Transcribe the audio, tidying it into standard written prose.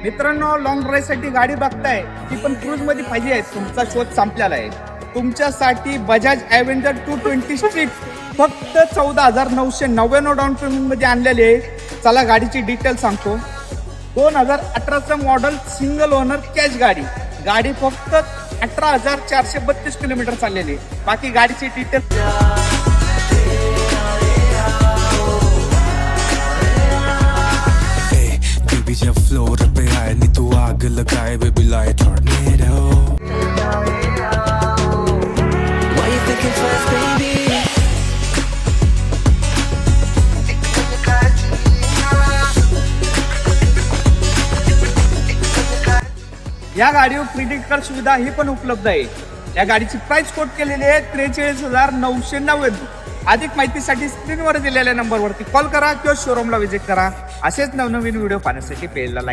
मित्रांनो, long drive साठी गाडी बघताय ती पण क्रूज मध्ये पाहिजे, तुमचा शोध संपलेला आहे. तुमच्यासाठी बजाज ॲव्हेंजर 220 स्ट्रीट फक्त 14,999 डाऊन पेमेंट मध्ये आणलेले आहे. चला गाडीची डिटेल सांगतो. 2018चं मॉडेल, सिंगल ओनर, कॅश गाडी फक्त 18,432 किलोमीटर चाललेली. बाकी गाडीची डिटेल जब फ्लोर पे आए नी तू आग लगाए baby light tornado Why you thinking fast baby या गाडीवर क्रेडिट कार्ड सुविधा ही पण उपलब्ध आहे. या गाडीची प्राइस कोट केलेली आहे 43,990. अधिक माहितीसाठी स्क्रीनवर दिलेल्या नंबरवरती कॉल करा किंवा शोरूमला व्हिजिट करा. असेच नवनवीन व्हिडिओ पाहण्यासाठी पेजला लाईक